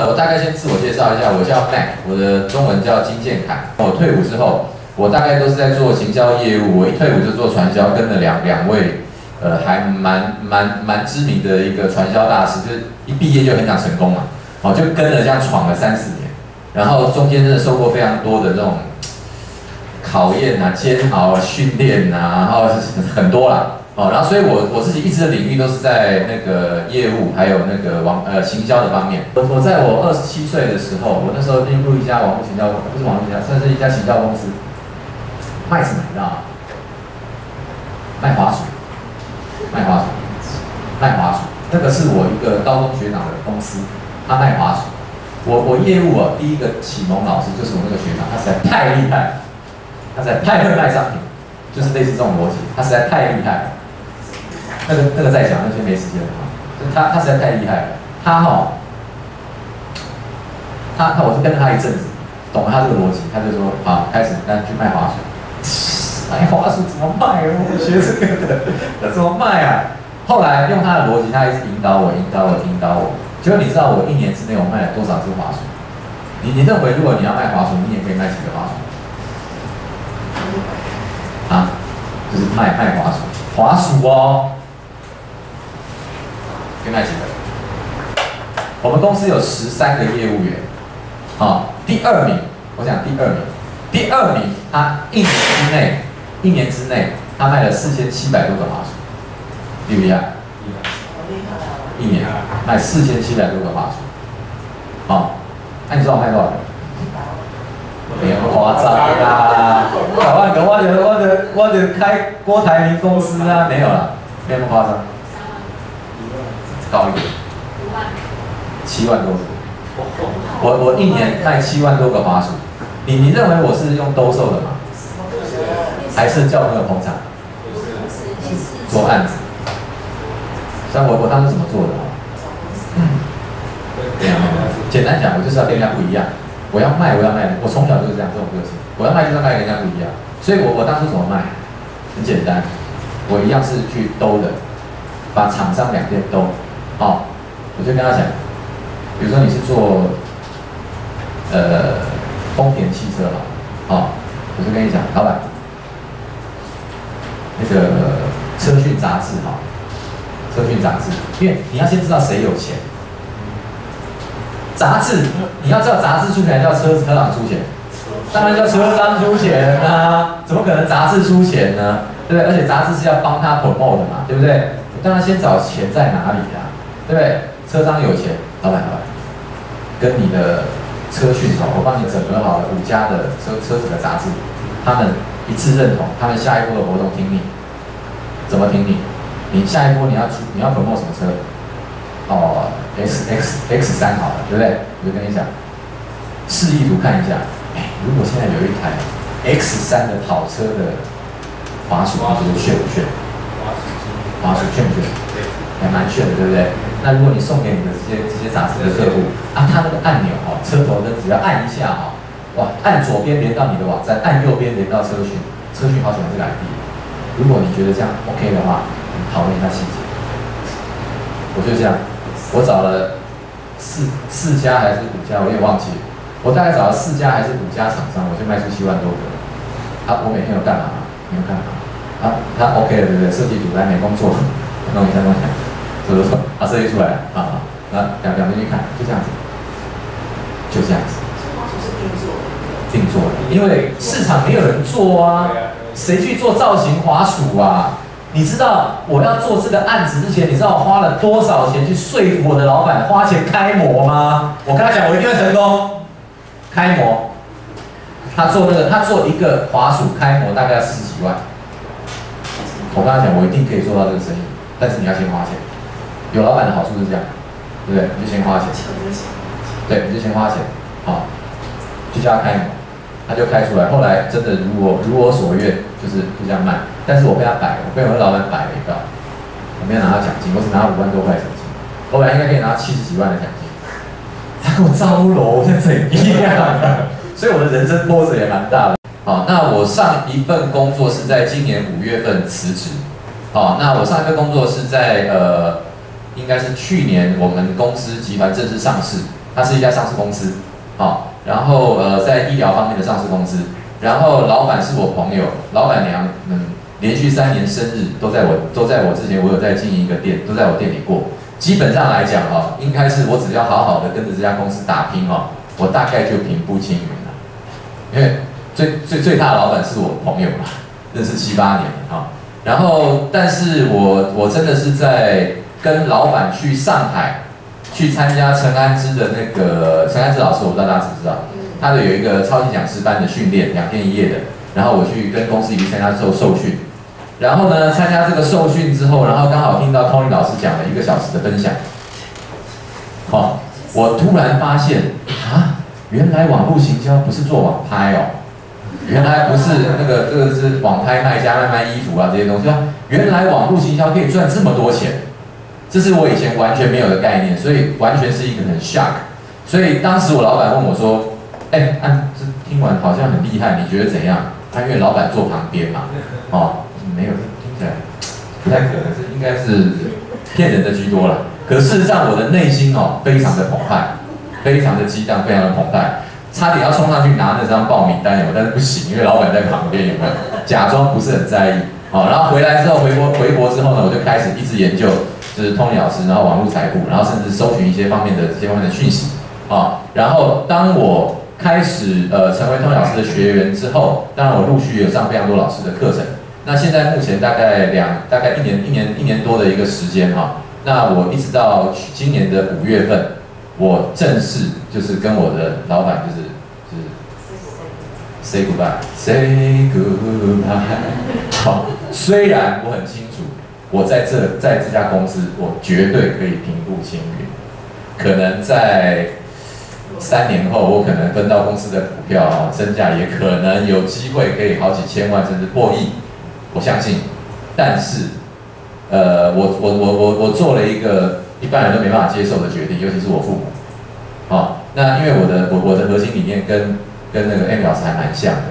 我大概先自我介绍一下，我叫 Mac， 我的中文叫金建凯。我退伍之后，我大概都是在做行销业务。我一退伍就做传销，跟了两位，还蛮知名的一个传销大师，就是一毕业就很想成功嘛，就跟了这样闯了3、4年，然后中间真的受过非常多的这种考验啊、煎熬啊、训练啊，然后很多啦。然后所以我自己一直的领域都是在那个业务，还有那个行销的方面。我在我27岁的时候，我那时候进入一家网络行销，不是网络行销，算是一家行销公司，卖什么你知道吗？卖滑鼠，卖滑鼠，卖滑鼠。那个是我一个高中学长的公司，他卖滑鼠。我业务第一个启蒙老师就是我那个学长，他实在太厉害了，他实在太会卖商品，就是类似这种逻辑，他实在太厉害了。那个再讲，那些没时间了他实在太厉害了，我就跟着他一阵子，懂了他这个逻辑，他就说好，开始去卖滑鼠。卖滑鼠怎么卖？我学这个的，那怎么卖啊？后来用他的逻辑，他一直引导我。结果你知道我1年之内我卖了多少只滑鼠？你认为如果你要卖滑鼠，你也可以卖几个滑鼠？啊，就是卖滑鼠，滑鼠哦。可以卖几个？我们公司有13个业务员，第2名，我讲第2名，他一年之内，他卖了4700多个滑鼠，厉不厉害？一年卖4700多个滑鼠，那你知道我卖多少个？没有夸张啦，100万个，我就开郭台铭公司啊，没有啦，没有那么夸张。高一点，7万多个。我1年卖7万多个滑鼠，你认为我是用兜售的吗？还是叫朋友捧场？做案子。像我当时怎么做的？简单讲，我就是要跟人家不一样。我要卖，我从小就是这样这种个性。我要卖就是要卖跟人家不一样。所以我当初怎么卖？很简单，我一样是去兜的，把厂商2边兜。我就跟他讲，比如说你是做丰田汽车我就跟你讲，老板，那个车讯杂志因为你要先知道谁有钱。杂志你要知道杂志出钱还是叫车行出钱？当然叫车商出钱啊，怎么可能杂志出钱呢？对不对？而且杂志是要帮他 promote 的嘛，对不对？当然先找钱在哪里啊，对不对？车商有钱，老板，跟你的车讯我帮你整合好了5家的车子的杂志，他们一致认同，他们下一波的活动听你，怎么听你？你下一波你要 promote 什么车？X3好了，对不对？我就跟你讲，示意图看一下，如果现在有一台 X3的跑车的滑鼠，你觉得炫不炫？滑鼠炫不炫？还蛮炫的，对不对？那如果你送给你的这些杂志的客户他那个按钮车头灯只要按一下按左边连到你的网站，按右边连到车讯好喜欢这个 ID。如果你觉得这样 OK 的话，我们讨论一下细节。我就这样，我找了4家还是5家，我也忘记了。我大概找了4家还是5家厂商，我就卖出7万多个。我每天有干嘛？没有干嘛。他 OK 了，对不对？设计图来没工作，弄一下。设计出来了那两边去看，就这样子。定做的，因为市场没有人做啊，谁去做造型滑鼠啊？你知道我要做这个案子之前，你知道我花了多少钱去说服我的老板花钱开模吗？我跟他讲，我一定会成功。开模，他做一个滑鼠开模大概要40几万。我跟他讲，我一定可以做到这个生意，但是你要先花钱。有老板的好处是这样，对不对？你就先花钱，对，你就先花钱，就叫他开模，他就开出来。后来真的如我所愿，就是就这样卖。但是我被他摆了，我被我的老板摆了一道，我没有拿到奖金，我只拿了5万多块奖金。我本来应该可以拿到70几万的奖金，他给我招楼，我在怎样？所以我的人生波折也蛮大的。那我上一份工作是在今年5月份辞职。那我上一份工作是在应该是去年我们公司集团正式上市，它是一家上市公司，好，然后在医疗方面的上市公司，然后老板是我朋友，老板娘连续3年生日都在我之前，我有在经营一个店，都在我店里过。基本上来讲应该是我只要好好的跟着这家公司打拼我大概就平步青云了。因为最大的老板是我朋友嘛，认识7、8年然后，但是我真的是在跟老板去上海去参加陈安之的那个陈安之老师，我不知道大家知不知道，他的有一个超级讲师班的训练，2天1夜的，然后我去跟公司一起参加受训。然后呢，参加这个受训之后，然后刚好听到 Tony 老师讲了1个小时的分享，我突然发现原来网络行销不是做网拍原来不是这个是网拍卖家卖衣服这些东西原来网络行销可以赚这么多钱，这是我以前完全没有的概念，所以完全是一个很 shock。所以当时我老板问我说：“这听完好像很厉害，你觉得怎样？”因为老板坐旁边嘛，没有，听起来不太可能，这应该是骗人的居多了。可事实上，我的内心非常的澎湃，非常的激荡，非常的澎湃，差点要冲上去拿那张报名单但是不行，因为老板在旁边，有没有？假装不是很在意。然后回来之后，回国之后呢，我就开始一直研究，就是 Tony 老师，然后网络财富，然后甚至搜寻一些这些方面的讯息然后当我开始成为 Tony 老师的学员之后，当然我陆续有上非常多老师的课程。那现在目前大概一年多的一个时间那我一直到今年的5月份，我正式就是跟我的老板就是 say goodbye。虽然我很清楚，我在这家公司，我绝对可以平步青云，可能在3年后，我可能分到公司的股票身价也可能有机会可以好几千万甚至破亿，我相信。但是，我做了一个一般人都没办法接受的决定，尤其是我父母。那因为我的核心理念跟那个 Amy 老师还蛮像的，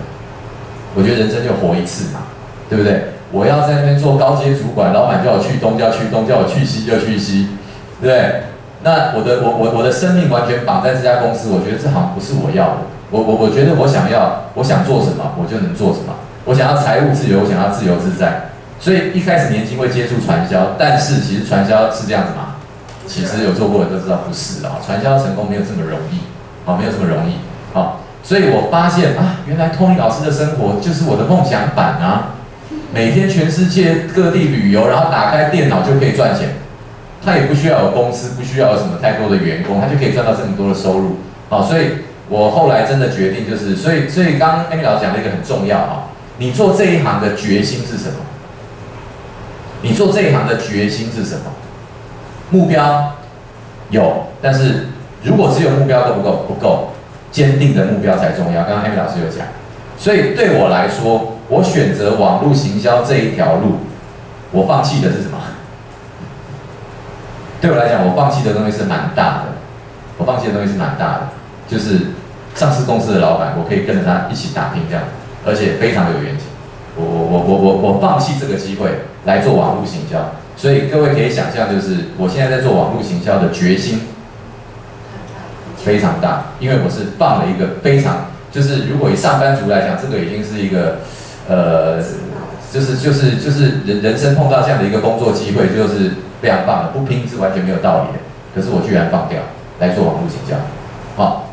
我觉得人生就活一次嘛，对不对？我要在那边做高阶主管，老板叫我去东就要去东，叫我去西就去西，对不对？那我的生命完全绑在这家公司，我觉得这好像不是我要的。我觉得我想做什么，我就能做什么。我想要财务自由，我想要自由自在。所以一开始年轻会接触传销，但是其实传销是这样子嘛？其实有做过的都知道不是传销成功没有这么容易，没有这么容易所以我发现原来 Tony 老师的生活就是我的梦想版每天全世界各地旅游，然后打开电脑就可以赚钱。他也不需要有公司，不需要有什么太多的员工，他就可以赚到这么多的收入所以我后来真的决定就是，所以刚刚 Amy 老师讲了一个很重要你做这一行的决心是什么？你做这一行的决心是什么？目标有，但是如果只有目标都不够，坚定的目标才重要。刚刚 Amy 老师有讲，所以对我来说，我选择网络行销这一条路，我放弃的是什么？对我来讲，我放弃的东西是蛮大的，就是上市公司的老板，我可以跟着他一起打拼这样，而且非常的有远景。我放弃这个机会来做网络行销，所以各位可以想象，就是我现在在做网络行销的决心非常大，因为我是放了一个非常，就是如果以上班族来讲，这个已经是一个就是人生碰到这样的一个工作机会，就是非常棒的，不拼是完全没有道理的。可是我居然放掉来做网络行销，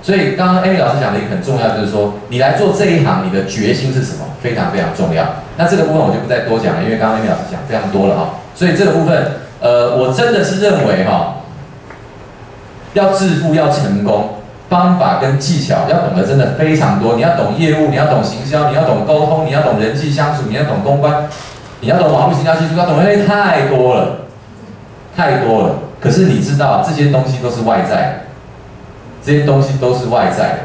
所以刚刚 Amy 老师讲的一个很重要，就是说你来做这一行，你的决心是什么，非常非常重要。那这个部分我就不再多讲了，因为刚刚 Amy 老师讲非常多了所以这个部分，我真的是认为要致富要成功，方法跟技巧要懂得真的非常多。你要懂业务，你要懂行销，你要懂沟通，你要懂人际相处，你要懂公关，你要懂网络行销技术，要懂的东西太多了，太多了。可是你知道这些东西都是外在的，这些东西都是外在的，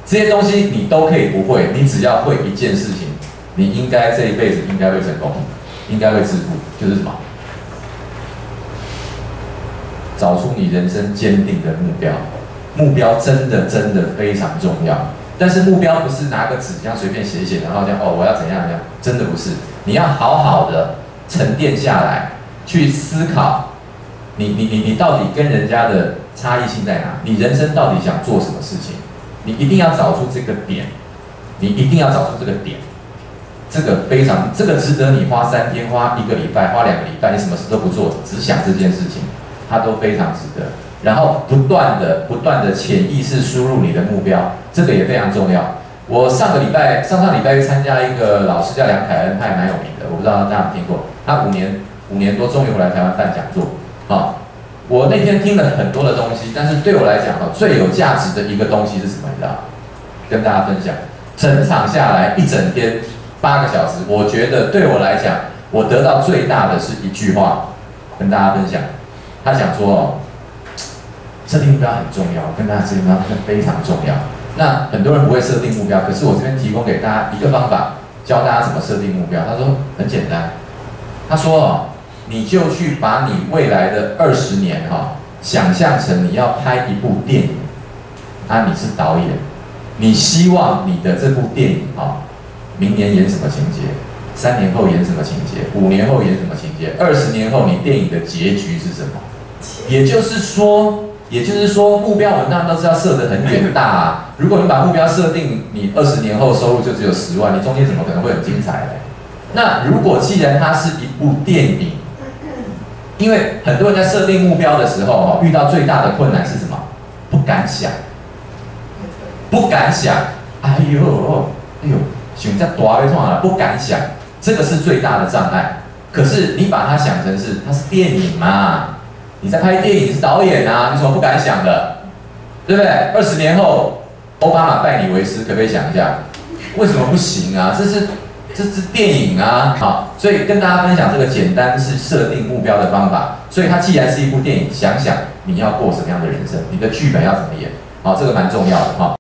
这些东西你都可以不会，你只要会一件事情，你应该这一辈子应该会成功，应该会致富，就是什么？找出你人生坚定的目标，目标真的非常重要。但是目标不是拿个纸这样随便写一写，然后这样我要怎样怎样，真的不是。你要好好的沉淀下来，去思考你到底跟人家的差异性在哪？你人生到底想做什么事情？你一定要找出这个点，你一定要找出这个点。这个值得你花3天、花1个礼拜、花2个礼拜，你什么事都不做，只想这件事情，它都非常值得。然后不断的潜意识输入你的目标，这个也非常重要。我上礼拜去参加一个老师叫梁凯恩，他也蛮有名的，我不知道大家有没有听过。他5年多终于回来台湾办讲座啊。我那天听了很多的东西，但是对我来讲最有价值的一个东西是什么？你知道？跟大家分享。整场下来一整天8个小时，我觉得对我来讲，我得到最大的是一句话，跟大家分享。他讲说设定目标很重要，跟大家设定目标非常重要。那很多人不会设定目标，可是我这边提供给大家一个方法，教大家怎么设定目标。他说很简单，他说你就去把你未来的20年想象成你要拍一部电影，你是导演，你希望你的这部电影明年演什么情节，3年后演什么情节，5年后演什么情节，20年后你电影的结局是什么？也就是说，目标我们当然都是要设得很远大啊。如果你把目标设定，你20年后收入就只有10万，你中间怎么可能会很精彩呢？那如果既然它是一部电影，因为很多人在设定目标的时候，遇到最大的困难是什么？不敢想，不敢想。哎呦，想在大被痛了，不敢想，这个是最大的障碍。可是你把它想成是，它是电影嘛？你在拍电影，你是导演啊，你怎么不敢想的？对不对？20年后，奥巴马拜你为师，可不可以想一下？为什么不行啊？这是电影啊，好，所以跟大家分享这个简单是设定目标的方法。所以它既然是一部电影，想想你要过什么样的人生，你的剧本要怎么演，好，这个蛮重要的哈。